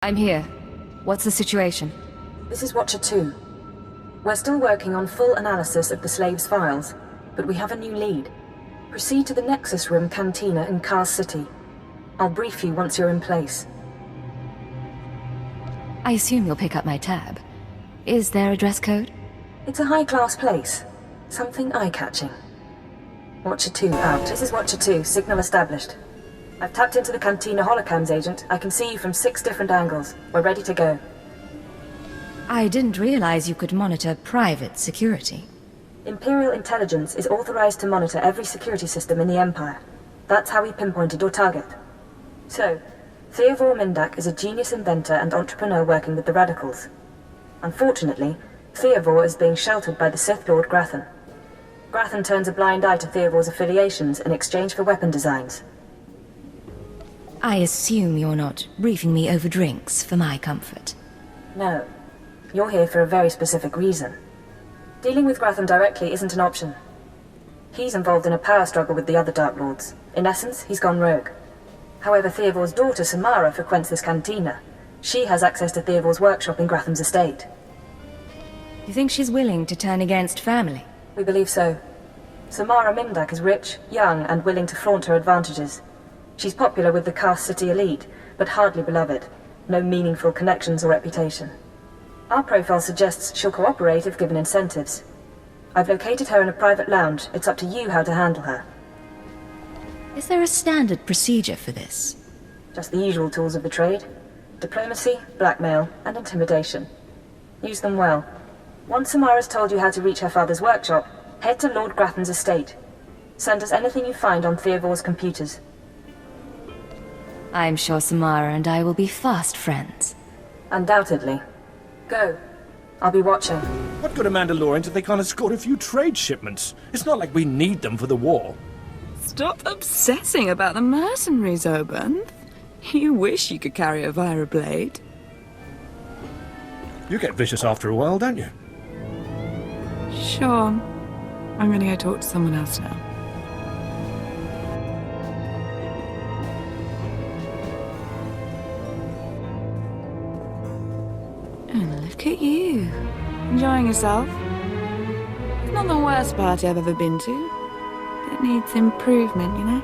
I'm here. What's the situation? This is Watcher 2. We're still working on full analysis of the slave's files, but we have a new lead. Proceed to the Nexus Room Cantina in Kaas City. I'll brief you once you're in place. I assume you'll pick up my tab. Is there a dress code? It's a high-class place. Something eye-catching. Watcher 2 out. This is Watcher 2, signal established. I've tapped into the Cantina holocams, Agent. I can see you from 6 different angles. We're ready to go. I didn't realize you could monitor private security. Imperial Intelligence is authorized to monitor every security system in the Empire. That's how we pinpointed your target. So, Theovor Mindak is a genius inventor and entrepreneur working with the Radicals. Unfortunately, Theovor is being sheltered by the Sith Lord Grathan. Grathan turns a blind eye to Theovor's affiliations in exchange for weapon designs. I assume you're not briefing me over drinks for my comfort. No. You're here for a very specific reason. Dealing with Grathan directly isn't an option. He's involved in a power struggle with the other Dark Lords. In essence, he's gone rogue. However, Theovor's daughter, Samara, frequents this cantina. She has access to Theovor's workshop in Grathan's estate. You think she's willing to turn against family? We believe so. Samara Mindak is rich, young, and willing to flaunt her advantages. She's popular with the Kaas City elite, but hardly beloved. No meaningful connections or reputation. Our profile suggests she'll cooperate if given incentives. I've located her in a private lounge. It's up to you how to handle her. Is there a standard procedure for this? Just the usual tools of the trade. Diplomacy, blackmail, and intimidation. Use them well. Once Samara's told you how to reach her father's workshop, head to Lord Grathan's estate. Send us anything you find on Theovor's computers. I'm sure Samara and I will be fast friends. Undoubtedly. Go. I'll be watching. What good are Mandalorians if they can't escort a few trade shipments? It's not like we need them for the war. Stop obsessing about the mercenaries, Oban. You wish you could carry a Vira blade. You get vicious after a while, don't you? Sure. I'm gonna go talk to someone else now. And look at you. Enjoying yourself? It's not the worst party I've ever been to. But it needs improvement, you know?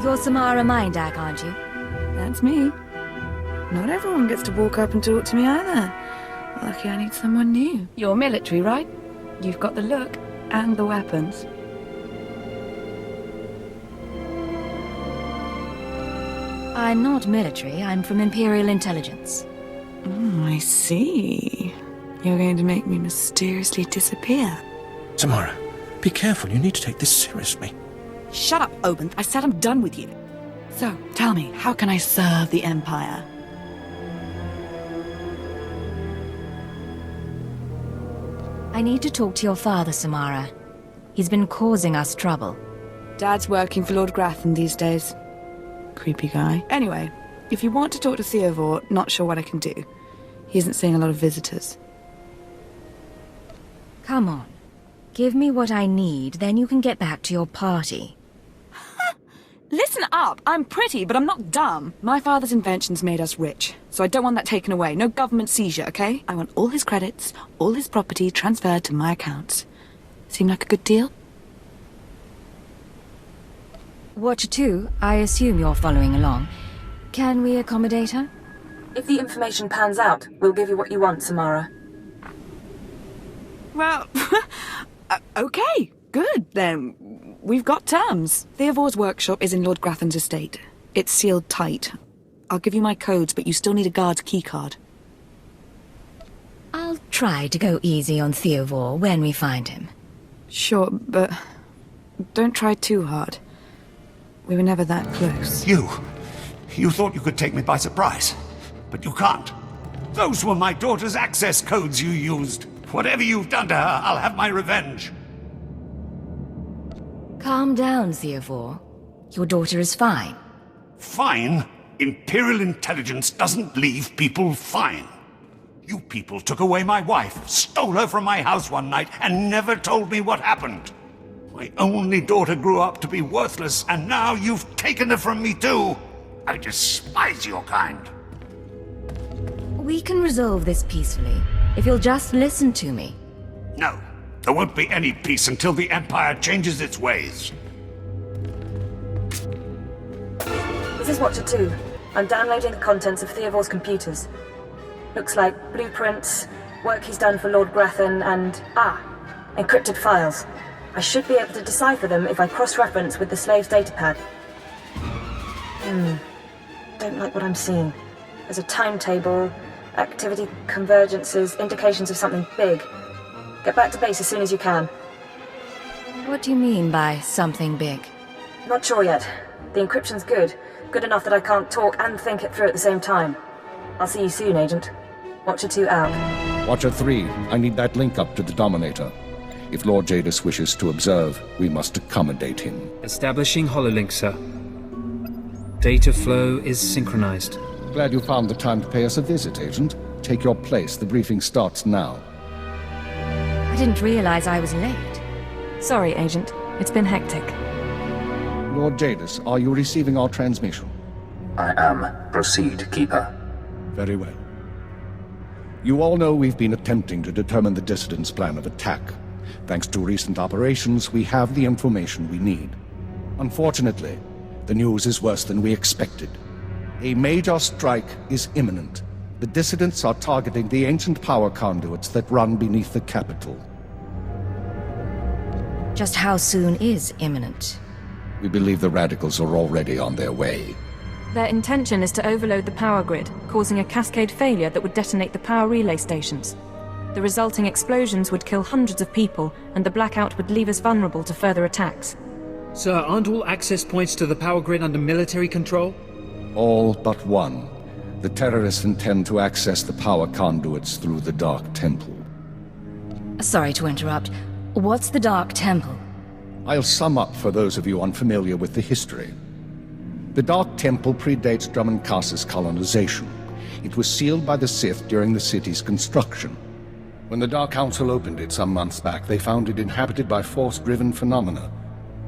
You're Samara Mindak, aren't you? That's me. Not everyone gets to walk up and talk to me either. Lucky I need someone new. You're military, right? You've got the look and the weapons. I'm not military. I'm from Imperial Intelligence. I see. You're going to make me mysteriously disappear. Samara, be careful. You need to take this seriously. Shut up, Oban. I said I'm done with you. So, tell me, how can I serve the Empire? I need to talk to your father, Samara. He's been causing us trouble. Dad's working for Lord Grathan these days. Creepy guy. Anyway, if you want to talk to Theovor, not sure what I can do. He isn't seeing a lot of visitors. Come on. Give me what I need, then you can get back to your party. Listen up! I'm pretty, but I'm not dumb. My father's inventions made us rich, so I don't want that taken away. No government seizure, okay? I want all his credits, all his property transferred to my accounts. Seem like a good deal? Watcher 2, I assume you're following along. Can we accommodate her? If the information pans out, we'll give you what you want, Samara. Well, okay, good then. We've got terms. Theovor's workshop is in Lord Grathan's estate. It's sealed tight. I'll give you my codes, but you still need a guard's keycard. I'll try to go easy on Theovor when we find him. Sure, but don't try too hard. We were never that close. You thought you could take me by surprise, but you can't. Those were my daughter's access codes you used. Whatever you've done to her, I'll have my revenge. Calm down, Theovor. Your daughter is fine. Fine? Imperial Intelligence doesn't leave people fine. You people took away my wife, stole her from my house one night, and never told me what happened. My only daughter grew up to be worthless, and now you've taken her from me too. I despise your kind. We can resolve this peacefully, if you'll just listen to me. No, there won't be any peace until the Empire changes its ways. This is Watcher 2. I'm downloading the contents of Theovor's computers. Looks like blueprints, work he's done for Lord Grathan, and... encrypted files. I should be able to decipher them if I cross-reference with the slave's datapad. Don't like what I'm seeing. There's a timetable, activity convergences, indications of something big. Get back to base as soon as you can. What do you mean by something big? Not sure yet. The encryption's good. Good enough that I can't talk and think it through at the same time. I'll see you soon, Agent. Watcher 2 out. Watcher 3, I need that link up to the Dominator. If Lord Jadis wishes to observe, we must accommodate him. Establishing hololink, sir. Data flow is synchronized. Glad you found the time to pay us a visit, Agent. Take your place. The briefing starts now. I didn't realize I was late. Sorry, Agent. It's been hectic. Lord Jadis, are you receiving our transmission? I am. Proceed, Keeper. Very well. You all know we've been attempting to determine the dissidents' plan of attack. Thanks to recent operations, we have the information we need. Unfortunately, the news is worse than we expected. A major strike is imminent. The dissidents are targeting the ancient power conduits that run beneath the capital. Just how soon is imminent? We believe the radicals are already on their way. Their intention is to overload the power grid, causing a cascade failure that would detonate the power relay stations. The resulting explosions would kill hundreds of people, and the blackout would leave us vulnerable to further attacks. Sir, aren't all access points to the power grid under military control? All but one. The terrorists intend to access the power conduits through the Dark Temple. Sorry to interrupt. What's the Dark Temple? I'll sum up for those of you unfamiliar with the history. The Dark Temple predates Dromund Kaas's colonization. It was sealed by the Sith during the city's construction. When the Dark Council opened it some months back, they found it inhabited by force-driven phenomena.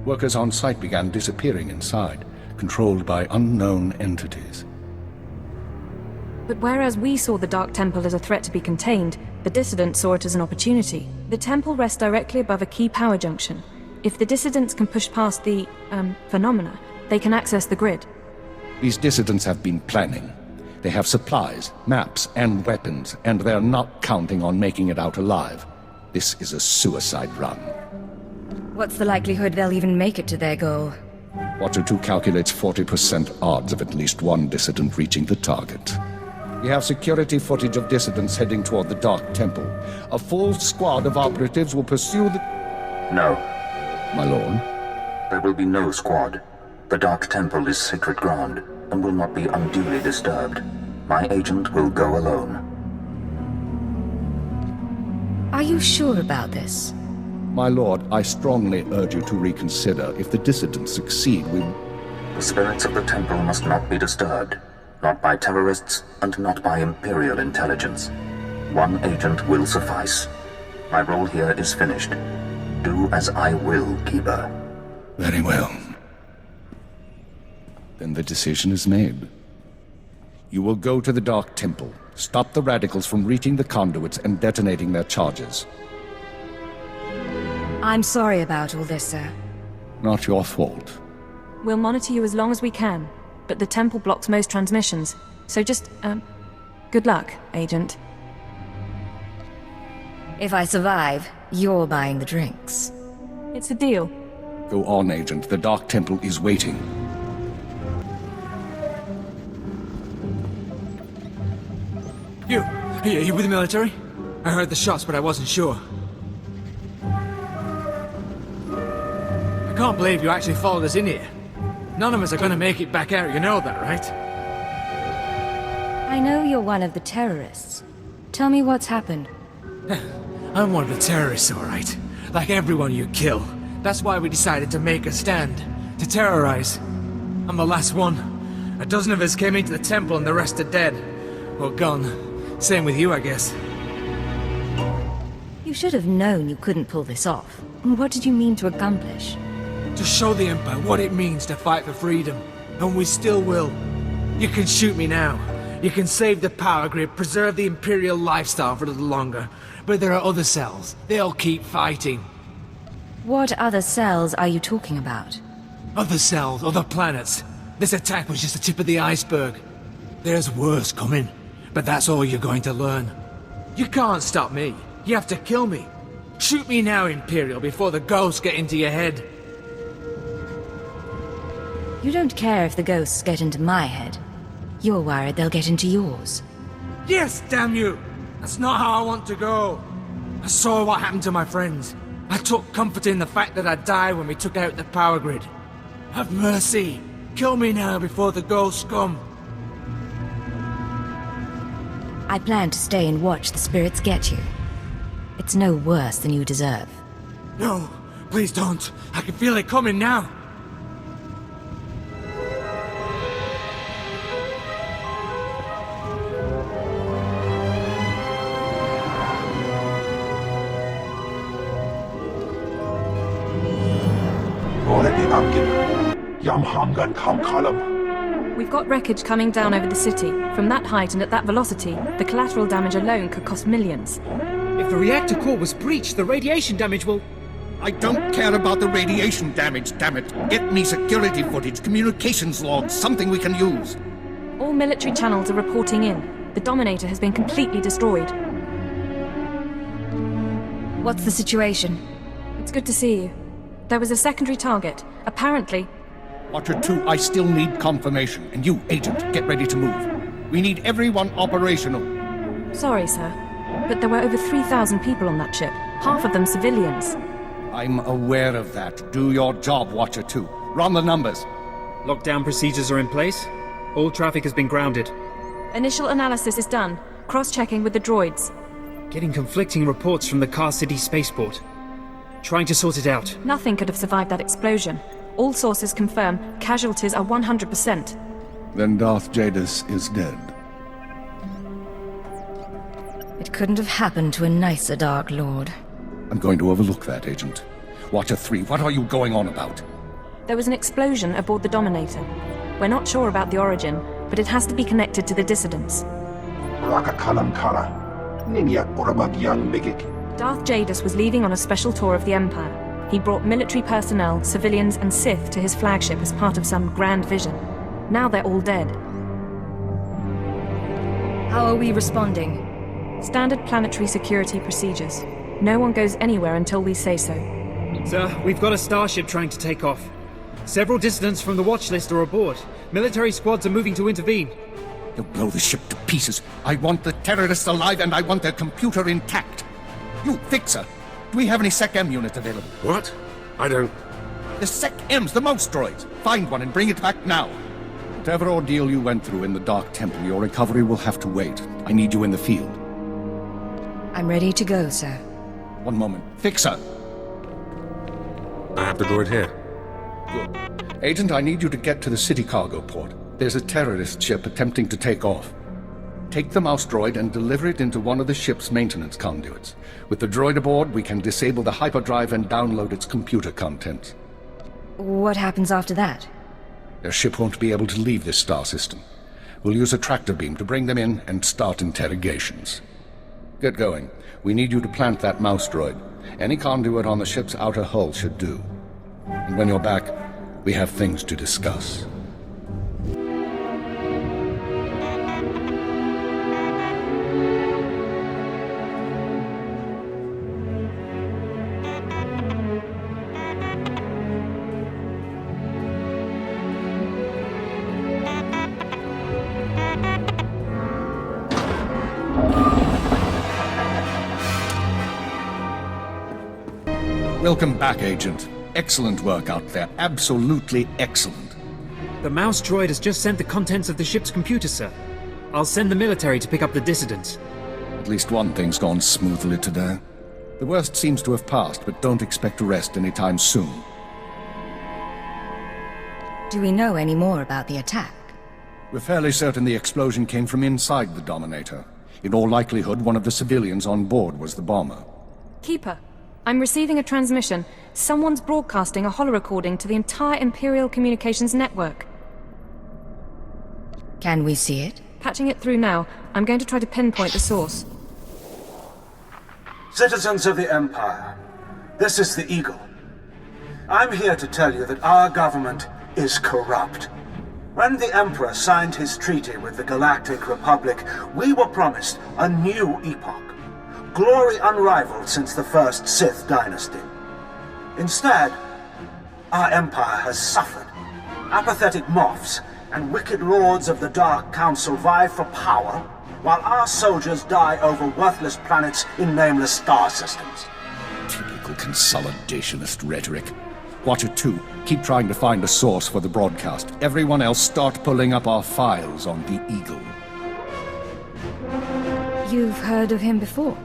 Workers on site began disappearing inside, controlled by unknown entities. But whereas we saw the Dark Temple as a threat to be contained, the dissidents saw it as an opportunity. The temple rests directly above a key power junction. If the dissidents can push past the, phenomena, they can access the grid. These dissidents have been planning. They have supplies, maps, and weapons, and they're not counting on making it out alive. This is a suicide run. What's the likelihood they'll even make it to their goal? Watcher 2 calculates 40% odds of at least one dissident reaching the target. We have security footage of dissidents heading toward the Dark Temple. A full squad of operatives will pursue the... No. My lord? There will be no squad. The Dark Temple is sacred ground and will not be unduly disturbed. My agent will go alone. Are you sure about this? My lord, I strongly urge you to reconsider. If the dissidents succeed, we... The spirits of the temple must not be disturbed. Not by terrorists and not by Imperial intelligence. One agent will suffice. My role here is finished. Do as I will, Keeper. Very well. Then the decision is made. You will go to the Dark Temple, stop the radicals from reaching the conduits and detonating their charges. I'm sorry about all this, sir. Not your fault. We'll monitor you as long as we can, but the temple blocks most transmissions. So just, good luck, Agent. If I survive, you're buying the drinks. It's a deal. Go on, Agent. The Dark Temple is waiting. Are you with the military? I heard the shots, but I wasn't sure. I can't believe you actually followed us in here. None of us are gonna make it back out, you know that, right? I know you're one of the terrorists. Tell me what's happened. I'm one of the terrorists, all right. Like everyone you kill. That's why we decided to make a stand. To terrorize. I'm the last one. A dozen of us came into the temple and the rest are dead. Or gone. Same with you, I guess. You should have known you couldn't pull this off. What did you mean to accomplish? To show the Empire what it means to fight for freedom. And we still will. You can shoot me now. You can save the power grid, preserve the Imperial lifestyle for a little longer. But there are other cells. They'll keep fighting. What other cells are you talking about? Other cells, other planets. This attack was just the tip of the iceberg. There's worse coming, but that's all you're going to learn. You can't stop me. You have to kill me. Shoot me now, Imperial, before the ghosts get into your head. You don't care if the ghosts get into my head. You're worried they'll get into yours. Yes, damn you! That's not how I want to go. I saw what happened to my friends. I took comfort in the fact that I died when we took out the power grid. Have mercy. Kill me now before the ghosts come. I plan to stay and watch the spirits get you. It's no worse than you deserve. No, please don't. I can feel it coming now. We've got wreckage coming down over the city. From that height and at that velocity, the collateral damage alone could cost millions. If the reactor core was breached, the radiation damage will... I don't care about the radiation damage, damn it. Get me security footage, communications logs, something we can use. All military channels are reporting in. The Dominator has been completely destroyed. What's the situation? It's good to see you. There was a secondary target. Apparently... Watcher 2, I still need confirmation. And you, Agent, get ready to move. We need everyone operational. Sorry, sir. But there were over 3,000 people on that ship. Half of them civilians. I'm aware of that. Do your job, Watcher 2. Run the numbers. Lockdown procedures are in place. All traffic has been grounded. Initial analysis is done. Cross-checking with the droids. Getting conflicting reports from the Kaas City spaceport. Trying to sort it out. Nothing could have survived that explosion. All sources confirm casualties are 100%. Then Darth Jadis is dead. It couldn't have happened to a nicer Dark Lord. I'm going to overlook that, Agent. Watcher 3, what are you going on about? There was an explosion aboard the Dominator. We're not sure about the origin, but it has to be connected to the dissidents. Darth Jadis was leaving on a special tour of the Empire. He brought military personnel, civilians, and Sith to his flagship as part of some grand vision. Now they're all dead. How are we responding? Standard planetary security procedures. No one goes anywhere until we say so. Sir, we've got a starship trying to take off. Several dissidents from the watch list are aboard. Military squads are moving to intervene. They'll blow the ship to pieces. I want the terrorists alive and I want their computer intact. You, Fixer, do we have any Sec-M units available? What? I don't... The Sec-Ms, the mouse droids. Find one and bring it back now. Whatever ordeal you went through in the Dark Temple, your recovery will have to wait. I need you in the field. I'm ready to go, sir. One moment. Fixer! I have the droid here. Good. Agent, I need you to get to the city cargo port. There's a terrorist ship attempting to take off. Take the mouse droid and deliver it into one of the ship's maintenance conduits. With the droid aboard, we can disable the hyperdrive and download its computer contents. What happens after that? Their ship won't be able to leave this star system. We'll use a tractor beam to bring them in and start interrogations. Get going. We need you to plant that mouse droid. Any conduit on the ship's outer hull should do. And when you're back, we have things to discuss. Welcome back, Agent. Excellent work out there. Absolutely excellent. The mouse droid has just sent the contents of the ship's computer, sir. I'll send the military to pick up the dissidents. At least one thing's gone smoothly today. The worst seems to have passed, but don't expect to rest anytime soon. Do we know any more about the attack? We're fairly certain the explosion came from inside the Dominator. In all likelihood, one of the civilians on board was the bomber. Keeper, I'm receiving a transmission. Someone's broadcasting a holo-recording to the entire Imperial Communications network. Can we see it? Patching it through now. I'm going to try to pinpoint the source. Citizens of the Empire, this is the Eagle. I'm here to tell you that our government is corrupt. When the Emperor signed his treaty with the Galactic Republic, we were promised a new epoch. Glory unrivaled since the first Sith dynasty. Instead, our Empire has suffered. Apathetic moffs and wicked lords of the Dark Council vie for power, while our soldiers die over worthless planets in nameless star systems. Typical consolidationist rhetoric. Watcher 2, keep trying to find a source for the broadcast. Everyone else start pulling up our files on the Eagle. You've heard of him before?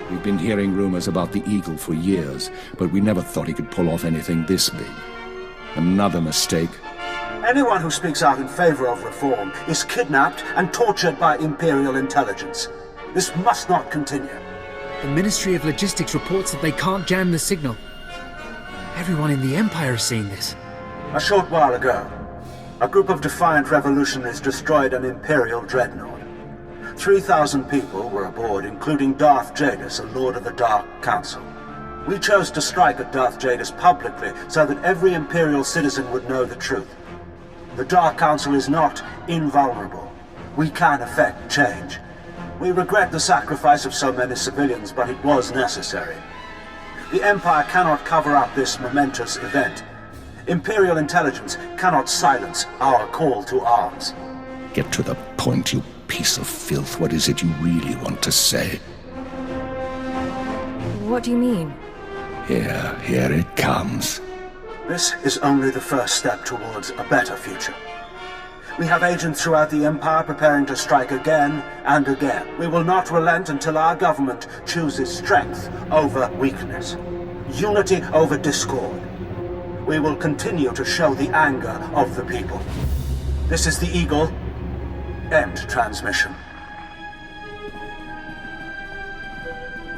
We've been hearing rumors about the Eagle for years, but we never thought he could pull off anything this big. Another mistake. Anyone who speaks out in favor of reform is kidnapped and tortured by Imperial intelligence. This must not continue. The Ministry of Logistics reports that they can't jam the signal. Everyone in the Empire is seeing this. A short while ago, a group of defiant revolutionaries destroyed an Imperial dreadnought. 3,000 people were aboard, including Darth Jadis, a Lord of the Dark Council. We chose to strike at Darth Jadis publicly so that every Imperial citizen would know the truth. The Dark Council is not invulnerable. We can effect change. We regret the sacrifice of so many civilians, but it was necessary. The Empire cannot cover up this momentous event. Imperial intelligence cannot silence our call to arms. Get to the point, you piece of filth. What is it you really want to say? What do you mean? Here it comes. This is only the first step towards a better future. We have agents throughout the Empire preparing to strike again and again. We will not relent until our government chooses strength over weakness, unity over discord. We will continue to show the anger of the people. This is the Eagle. End transmission.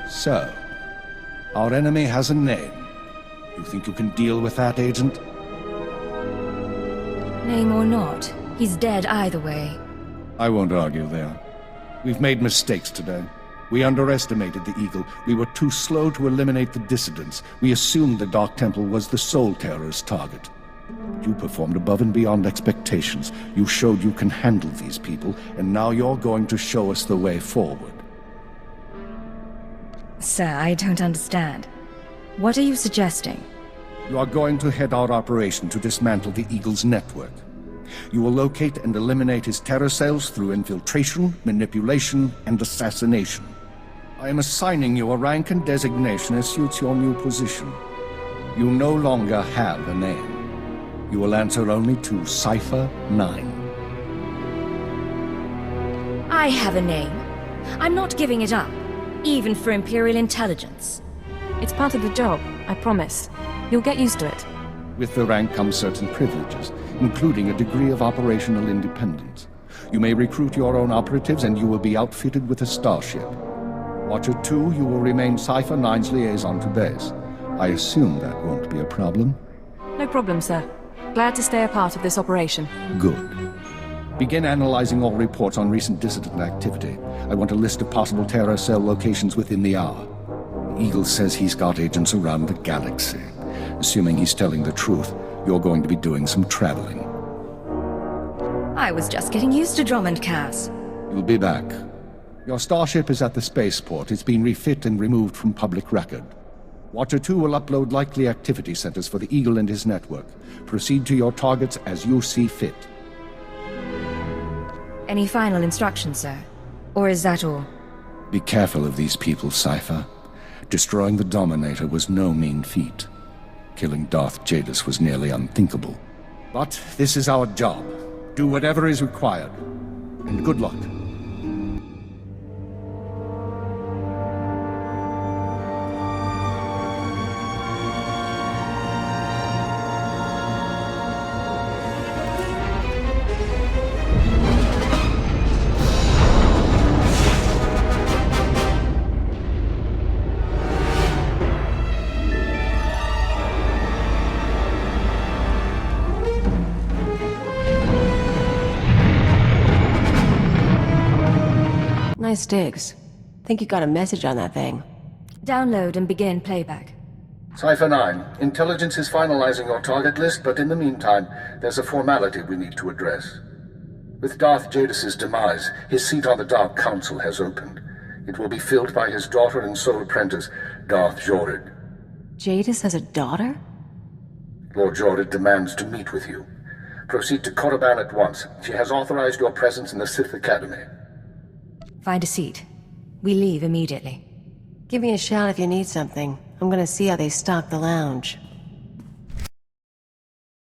So, our enemy has a name. You think you can deal with that, Agent? Name or not, he's dead either way. I won't argue there. We've made mistakes today. We underestimated the Eagle. We were too slow to eliminate the dissidents. We assumed the Dark Temple was the Soul Terror's target. You performed above and beyond expectations. You showed you can handle these people, and now you're going to show us the way forward. Sir, I don't understand. What are you suggesting? You are going to head our operation to dismantle the Eagle's network. You will locate and eliminate his terror cells through infiltration, manipulation, and assassination. I am assigning you a rank and designation as suits your new position. You no longer have a name. You will answer only to Cipher 9. I have a name. I'm not giving it up, even for Imperial intelligence. It's part of the job, I promise. You'll get used to it. With the rank comes certain privileges, including a degree of operational independence. You may recruit your own operatives, and you will be outfitted with a starship. Watcher 2, you will remain Cipher 9's liaison to base. I assume that won't be a problem? No problem, sir. Glad to stay a part of this operation. Good. Begin analyzing all reports on recent dissident activity. I want a list of possible terror cell locations within the hour. Eagle says he's got agents around the galaxy. Assuming he's telling the truth, you're going to be doing some traveling. I was just getting used to Dromund, Kaas. You'll be back. Your starship is at the spaceport. It's been refit and removed from public record. Watcher 2 will upload likely activity centers for the Eagle and his network. Proceed to your targets as you see fit. Any final instructions, sir? Or is that all? Be careful of these people, Cipher. Destroying the Dominator was no mean feat. Killing Darth Jadis was nearly unthinkable. But this is our job. Do whatever is required. And good luck. Nice digs. Think you got a message on that thing. Download and begin playback. Cypher 9, Intelligence is finalizing your target list, but in the meantime, there's a formality we need to address. With Darth Jadis' demise, his seat on the Dark Council has opened. It will be filled by his daughter and sole apprentice, Darth Jorid. Jadis has a daughter? Lord Jorid demands to meet with you. Proceed to Korriban at once. She has authorized your presence in the Sith Academy. Find a seat. We leave immediately. Give me a shout if you need something. I'm gonna see how they stock the lounge.